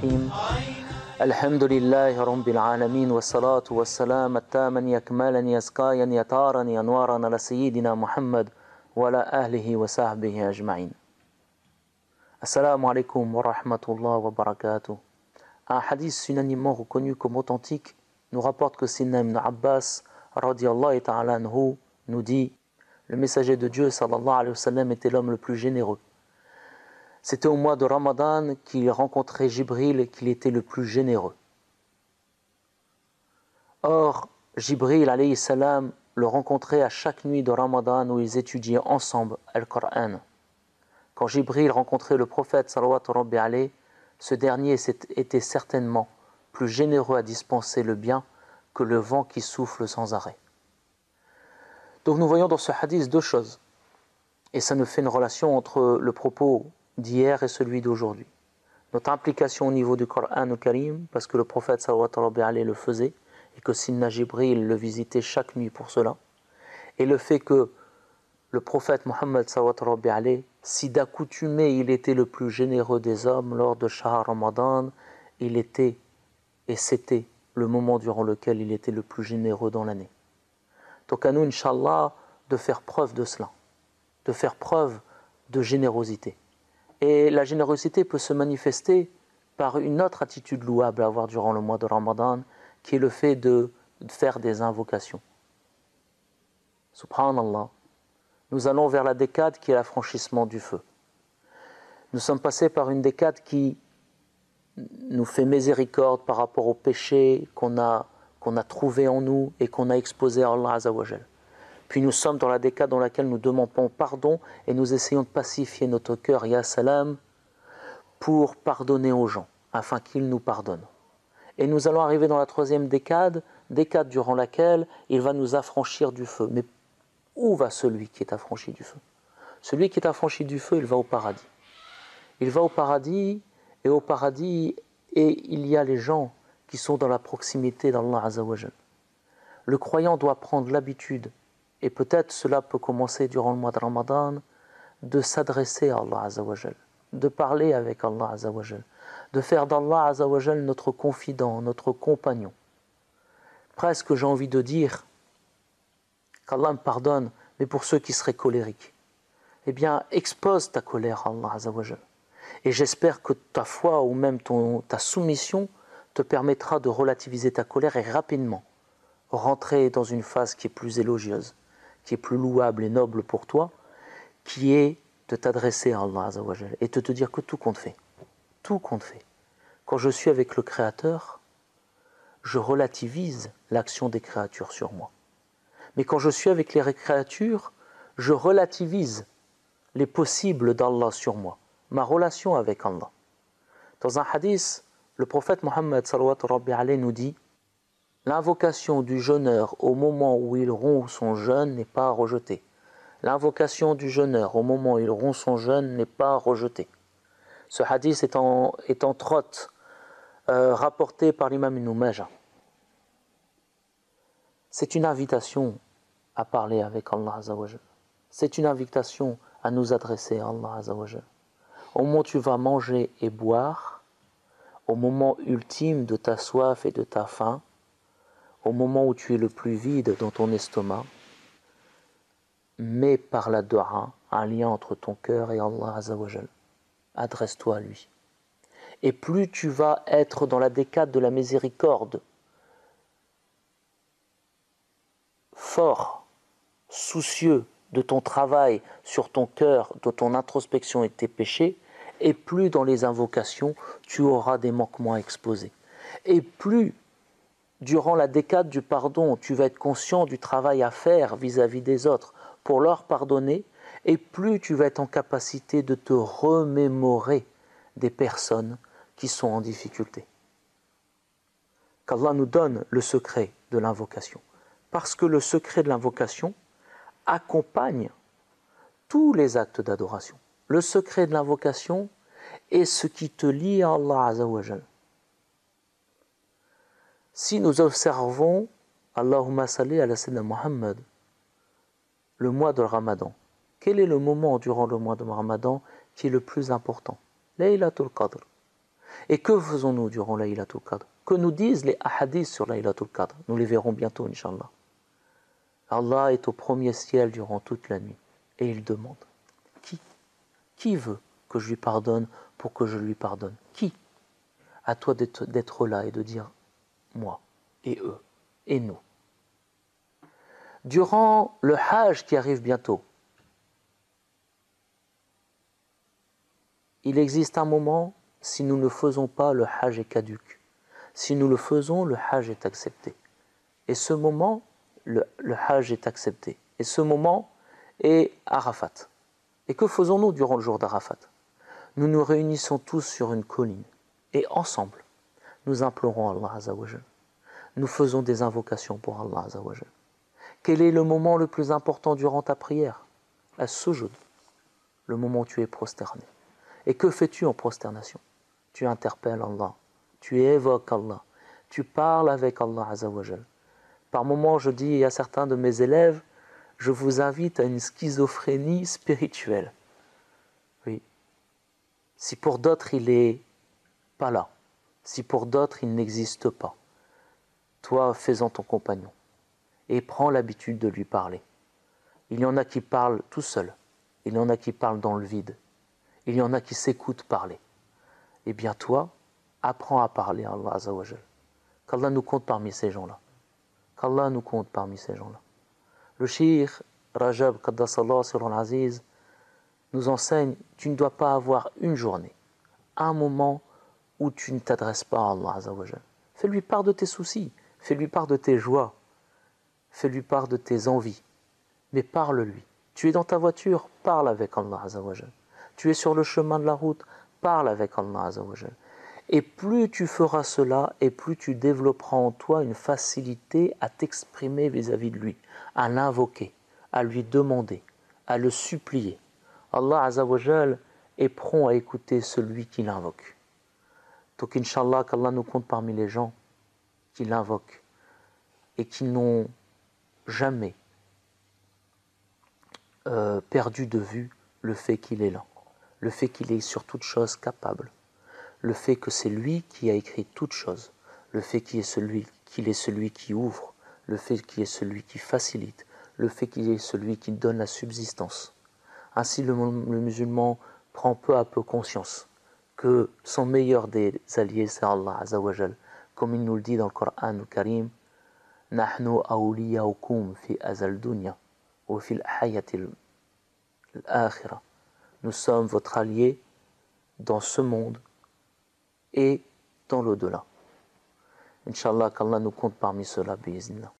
الرحيم الحمد لله رب العالمين والصلاة والسلام التاما يكمالا يزكايا يطارا ينوارا على سيدنا محمد وعلى أهله وصحبه أجمعين. Assalamu alaikum wa rahmatullah wa barakatuh. Un hadith unanimement reconnu comme authentique nous rapporte que Sidna ibn Abbas radiyallahu ta'ala anhu nous dit: le messager de Dieu sallallahu alayhi wa sallam était l'homme le plus généreux. C'était au mois de Ramadan qu'il rencontrait Jibril et qu'il était le plus généreux. Or, Jibril alayhi salam le rencontrait à chaque nuit de Ramadan où ils étudiaient ensemble Al-Qur'an. Quand Jibril rencontrait le prophète sallallahu rabbi alayhi, ce dernier était certainement plus généreux à dispenser le bien que le vent qui souffle sans arrêt. Donc nous voyons dans ce hadith deux choses. Et ça nous fait une relation entre le propos d'hier et celui d'aujourd'hui. Notre implication au niveau du Coran au Karim, parce que le prophète sallallahu rabbi alayhi le faisait, et que Sidna Jibril le visitait chaque nuit pour cela. Et le fait que le prophète Mohammed sallallahu rabbi alayhi, si d'accoutumé il était le plus généreux des hommes lors de Shahr Ramadan, il était et c'était le moment durant lequel il était le plus généreux dans l'année. Donc à nous, Inch'Allah, de faire preuve de cela, de faire preuve de générosité. Et la générosité peut se manifester par une autre attitude louable à avoir durant le mois de Ramadan, qui est le fait de faire des invocations. Subhanallah. Nous allons vers la décade qui est l'affranchissement du feu. Nous sommes passés par une décade qui nous fait miséricorde par rapport au péché qu'on a trouvé en nous et qu'on a exposé à Allah Azza wa Jal. Puis nous sommes dans la décade dans laquelle nous demandons pardon et nous essayons de pacifier notre cœur, Ya Salam, pour pardonner aux gens, afin qu'ils nous pardonnent. Et nous allons arriver dans la troisième décade durant laquelle il va nous affranchir du feu. Mais où va celui qui est affranchi du feu? Celui qui est affranchi du feu, il va au paradis. Il va au paradis, et au paradis, et il y a les gens qui sont dans la proximité d'Allah Azza wa Jal. Le croyant doit prendre l'habitude, et peut-être cela peut commencer durant le mois de Ramadan, de s'adresser à Allah Azza wa Jal, de parler avec Allah Azza wa Jal, de faire d'Allah Azza wa Jal notre confident, notre compagnon. Presque j'ai envie de dire qu'Allah me pardonne, mais pour ceux qui seraient colériques, eh bien, expose ta colère à Allah Azza wa Jal. Et j'espère que ta foi ou même ta soumission te permettra de relativiser ta colère et rapidement rentrer dans une phase qui est plus élogieuse, qui est plus louable et noble pour toi, qui est de t'adresser à Allah Azza wa Jal et de te dire que tout compte fait. Tout compte fait. Quand je suis avec le Créateur, je relativise l'action des créatures sur moi. Mais quand je suis avec les créatures, je relativise les possibles d'Allah sur moi, ma relation avec Allah. Dans un hadith, le prophète Mohammed sallallahu rabbi alayhi nous dit: l'invocation du jeûneur au moment où il rompt son jeûne n'est pas rejetée. L'invocation du jeûneur au moment où il rompt son jeûne n'est pas rejetée. Ce hadith est entre autres rapporté par l'imam Ibn Majah. C'est une invitation à parler avec Allah Azza wa Jal. C'est une invitation à nous adresser à Allah Azza wa Jal. Au moment où tu vas manger et boire, au moment ultime de ta soif et de ta faim, au moment où tu es le plus vide dans ton estomac, mets par la dua un lien entre ton cœur et Allah Azza wa Jal. Adresse-toi à lui. Et plus tu vas être dans la décade de la miséricorde, fort, soucieux de ton travail sur ton cœur, de ton introspection et de tes péchés, et plus dans les invocations, tu auras des manquements exposés. Et plus, durant la décade du pardon, tu vas être conscient du travail à faire vis-à-vis des autres pour leur pardonner, et plus tu vas être en capacité de te remémorer des personnes qui sont en difficulté. Qu'Allah nous donne le secret de l'invocation. Parce que le secret de l'invocation accompagne tous les actes d'adoration. Le secret de l'invocation est ce qui te lie à Allah Azza wa Jal. Si nous observons Allahumma salli ala sayyidina Muhammad, le mois de Ramadan, quel est le moment durant le mois de Ramadan qui est le plus important? Laylatul Qadr. Et que faisons-nous durant Laylatul Qadr? Que nous disent les hadiths sur Laylatul Qadr? Nous les verrons bientôt, Inch'Allah. Allah est au premier ciel durant toute la nuit. Et il demande, qui veut que je lui pardonne pour que je lui pardonne? Qui? À toi d'être là et de dire, moi, et eux, et nous. Durant le Hajj qui arrive bientôt, il existe un moment, si nous ne faisons pas, le Hajj est caduc. Si nous le faisons, le Hajj est accepté. Et ce moment, le Hajj est accepté. Et ce moment est Arafat. Et que faisons-nous durant le jour d'Arafat? Nous nous réunissons tous sur une colline. Et ensemble, nous implorons Allah Azza wa Jal. Nous faisons des invocations pour Allah Azza wa Jal. Quel est le moment le plus important durant ta prière? As-sujud, le moment où tu es prosterné. Et que fais-tu en prosternation? Tu interpelles Allah, tu évoques Allah, tu parles avec Allah Azza wa Jal. Par moments, je dis à certains de mes élèves, je vous invite à une schizophrénie spirituelle. Oui. Si pour d'autres il n'est pas là, si pour d'autres il n'existe pas, toi fais-en ton compagnon et prends l'habitude de lui parler. Il y en a qui parlent tout seuls, il y en a qui parlent dans le vide, il y en a qui s'écoutent parler. Eh bien toi, apprends à parler à Allah Azza wa Jal. Qu'Allah nous compte parmi ces gens-là. Qu'Allah nous compte parmi ces gens-là. Le Cheikh Rajab Qaddasallah Sirul Aziz nous enseigne, tu ne dois pas avoir une journée, un moment où tu ne t'adresses pas à Allah Azza wa Jal. Fais-lui part de tes soucis, fais-lui part de tes joies, fais-lui part de tes envies, mais parle-lui. Tu es dans ta voiture, parle avec Allah Azza wa Jal. Tu es sur le chemin de la route, parle avec Allah Azza wa Jal. Et plus tu feras cela, et plus tu développeras en toi une facilité à t'exprimer vis-à-vis de lui, à l'invoquer, à lui demander, à le supplier. Allah Azza wa Jal est prompt à écouter celui qui l'invoque. Donc Inch'Allah, qu'Allah nous compte parmi les gens qui l'invoquent et qui n'ont jamais perdu de vue le fait qu'il est là, le fait qu'il est sur toute chose capable, le fait que c'est lui qui a écrit toute chose, le fait qu'il est celui qui ouvre, le fait qu'il est celui qui facilite, le fait qu'il est celui qui donne la subsistance. Ainsi le musulman prend peu à peu conscience que son meilleur des alliés c'est Allah Azza wa Jal, comme il nous le dit dans le Coran al-Karim, Nahnu awliyaukum fi azal dunya wa fil hayatil akhirah. Nous sommes votre allié dans ce monde et dans l'au-delà. Inch'Allah, qu'Allah nous compte parmi ceux-là, bi'iznillah.